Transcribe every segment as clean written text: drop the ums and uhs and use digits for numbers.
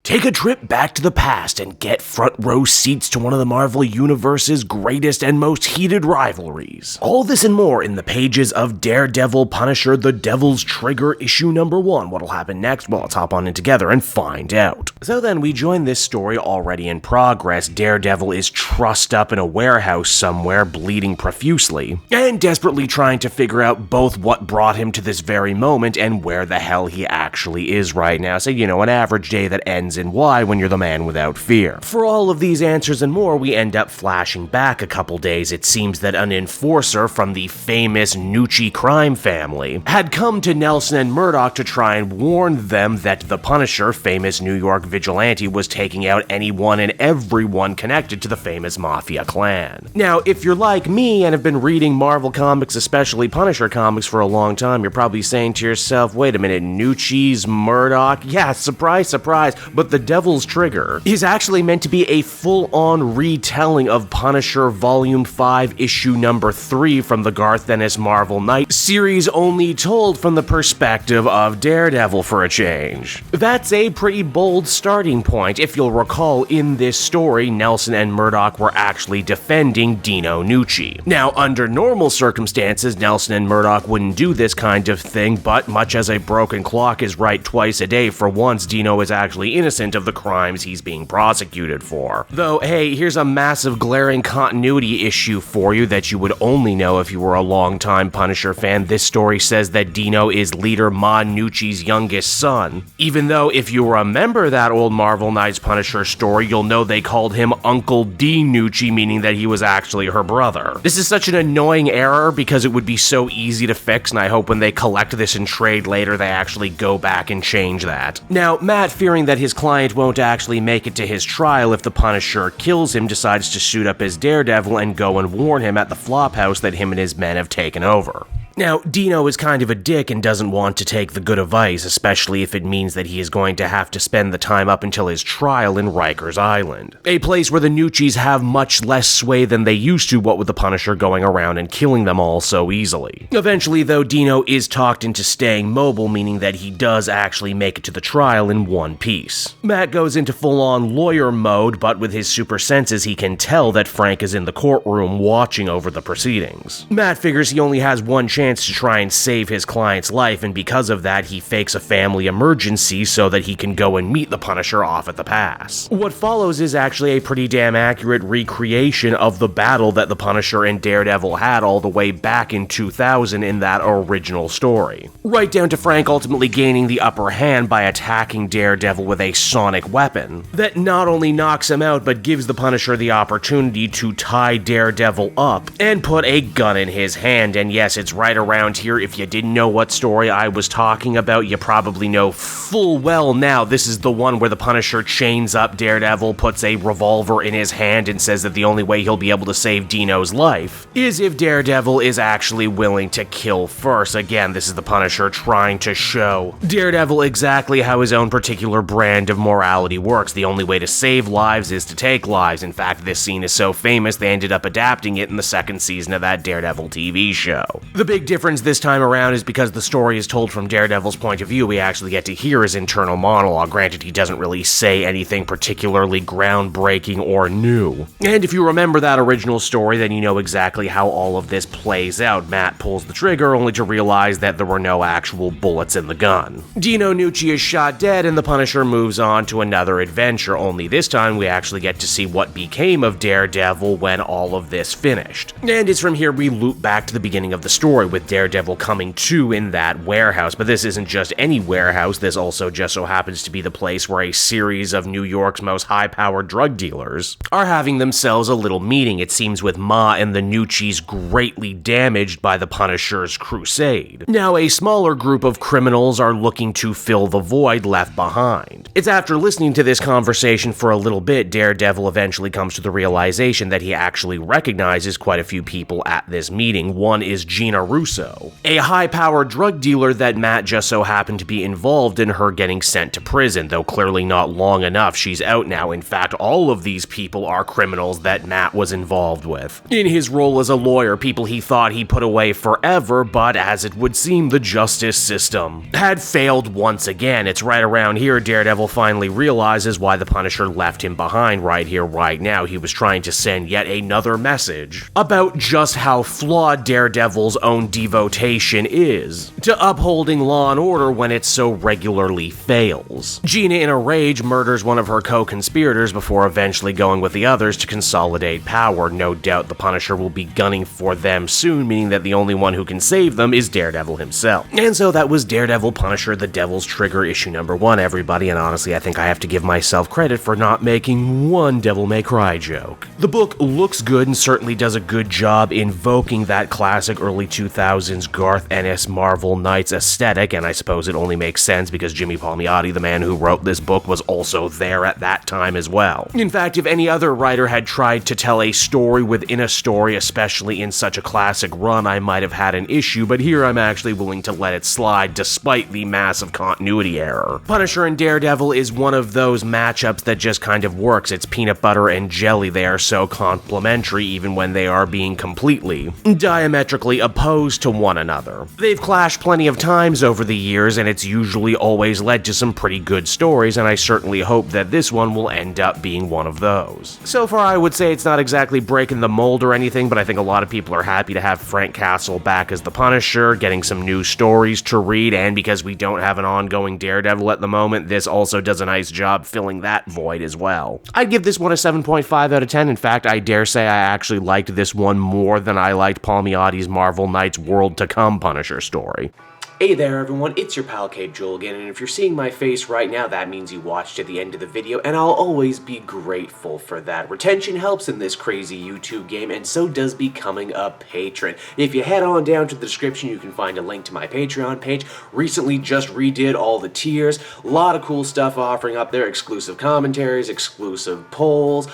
Take a trip back to the past and get front row seats to one of the Marvel Universe's greatest and most heated rivalries. All this and more in the pages of Daredevil, Punisher, The Devil's Trigger, issue number 1. What'll happen next? Well, let's hop on in together and find out. So then we join this story already in progress. Daredevil is trussed up in a warehouse somewhere, bleeding profusely, and desperately trying to figure out both what brought him to this very moment and where the hell he actually is right now. So, an average day that ends in Y when you're the man without fear. For all of these answers and more, we end up flashing back a couple days. It seems that an enforcer from the famous Gnucci crime family had come to Nelson and Murdoch to try and warn them that the Punisher, famous New York vigilante, was taking out anyone and everyone connected to the famous Mafia clan. Now, if you're like me and have been reading Marvel comics, especially Punisher comics, for a long time, you're probably saying to yourself, wait a minute, Gnucci's Murdoch? Yeah, surprise, surprise, but The Devil's Trigger is actually meant to be a full-on retelling of Punisher Volume 5, Issue number 3 from the Garth Ennis Marvel Knight series, only told from the perspective of Daredevil for a change. That's a pretty bold starting point. If you'll recall, in this story, Nelson and Murdoch were actually defending Dino Gnucci. Now, under normal circumstances, Nelson and Murdoch wouldn't do this kind of thing, but much as a broken clock is right twice a day, for once, Dino is actually innocent of the crimes he's being prosecuted for. Though, hey, here's a massive glaring continuity issue for you that you would only know if you were a longtime Punisher fan. This story says that Dino is leader Ma Gnucci's youngest son, even though if you remember that old Marvel Knights Punisher story, you'll know they called him Uncle D Gnucci, meaning that he was actually her brother. This is such an annoying error because it would be so easy to fix, and I hope when they collect this in trade later, they actually go back and change that. Now, Matt, fearing that his client won't actually make it to his trial if the Punisher kills him, decides to suit up as Daredevil and go and warn him at the flophouse that him and his men have taken over. Now, Dino is kind of a dick and doesn't want to take the good advice, especially if it means that he is going to have to spend the time up until his trial in Rikers Island, a place where the Gnuccis have much less sway than they used to, what with the Punisher going around and killing them all so easily. Eventually, though, Dino is talked into staying mobile, meaning that he does actually make it to the trial in one piece. Matt goes into full-on lawyer mode, but with his super senses, he can tell that Frank is in the courtroom watching over the proceedings. Matt figures he only has one chance to try and save his client's life, and because of that, he fakes a family emergency so that he can go and meet the Punisher off at the pass. What follows is actually a pretty damn accurate recreation of the battle that the Punisher and Daredevil had all the way back in 2000 in that original story. Right down to Frank ultimately gaining the upper hand by attacking Daredevil with a sonic weapon that not only knocks him out, but gives the Punisher the opportunity to tie Daredevil up and put a gun in his hand. And yes, it's right around here. If you didn't know what story I was talking about, you probably know full well now. This is the one where the Punisher chains up Daredevil, puts a revolver in his hand, and says that the only way he'll be able to save Dino's life is if Daredevil is actually willing to kill first. Again, this is the Punisher trying to show Daredevil exactly how his own particular brand of morality works. The only way to save lives is to take lives. In fact, this scene is so famous, they ended up adapting it in the second season of that Daredevil TV show. The big difference this time around is because the story is told from Daredevil's point of view, we actually get to hear his internal monologue. Granted, he doesn't really say anything particularly groundbreaking or new. And if you remember that original story, then you know exactly how all of this plays out. Matt pulls the trigger only to realize that there were no actual bullets in the gun. Dino Gnucci is shot dead, and the Punisher moves on to another adventure, only this time we actually get to see what became of Daredevil when all of this finished. And it's from here we loop back to the beginning of the story, with Daredevil coming to in that warehouse. But this isn't just any warehouse, this also just so happens to be the place where a series of New York's most high-powered drug dealers are having themselves a little meeting. It seems with Ma and the Gnuccis greatly damaged by the Punisher's crusade. Now a smaller group of criminals are looking to fill the void left behind. It's after listening to this conversation for a little bit, Daredevil eventually comes to the realization that he actually recognizes quite a few people at this meeting. One is Gina Russo, Russo, a high-powered drug dealer that Matt just so happened to be involved in her getting sent to prison, though clearly not long enough. She's out now. In fact, all of these people are criminals that Matt was involved with. In his role as a lawyer, people he thought he put away forever, but as it would seem, the justice system had failed once again. It's right around here Daredevil finally realizes why the Punisher left him behind right here, right now. He was trying to send yet another message about just how flawed Daredevil's own devotation is to upholding law and order when it so regularly fails. Gina, in a rage, murders one of her co-conspirators before eventually going with the others to consolidate power. No doubt the Punisher will be gunning for them soon, meaning that the only one who can save them is Daredevil himself. And so that was Daredevil Punisher, The Devil's Trigger, issue number 1, everybody, and honestly I think I have to give myself credit for not making one Devil May Cry joke. The book looks good and certainly does a good job invoking that classic early 2000s Garth Ennis Marvel Knights aesthetic, and I suppose it only makes sense because Jimmy Palmiotti, the man who wrote this book, was also there at that time as well. In fact, if any other writer had tried to tell a story within a story, especially in such a classic run, I might have had an issue, but here I'm actually willing to let it slide despite the massive continuity error. Punisher and Daredevil is one of those matchups that just kind of works. It's peanut butter and jelly. They are so complementary even when they are being completely diametrically opposed to one another. They've clashed plenty of times over the years, and it's usually always led to some pretty good stories, and I certainly hope that this one will end up being one of those. So far, I would say it's not exactly breaking the mold or anything, but I think a lot of people are happy to have Frank Castle back as the Punisher, getting some new stories to read, and because we don't have an ongoing Daredevil at the moment, this also does a nice job filling that void as well. I'd give this one a 7.5 out of 10. In fact, I dare say I actually liked this one more than I liked Palmiotti's Marvel Knights World to Come Punisher story. Hey there everyone, it's your pal Cape Joel again, and if you're seeing my face right now, that means you watched to the end of the video, and I'll always be grateful for that. Retention helps in this crazy YouTube game, and so does becoming a patron. If you head on down to the description, you can find a link to my Patreon page. Recently just redid all the tiers, a lot of cool stuff offering up there, exclusive commentaries, exclusive polls,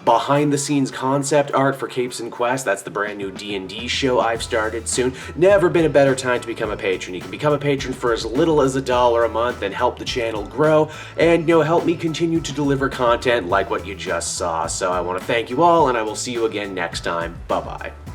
behind the scenes concept art for Capes and Quest. That's the brand new D&D show I've started soon. Never been a better time to become a patron. You can become a patron for as little as $1 a month and help the channel grow and, help me continue to deliver content like what you just saw. So I want to thank you all, and I will see you again next time. Bye-bye.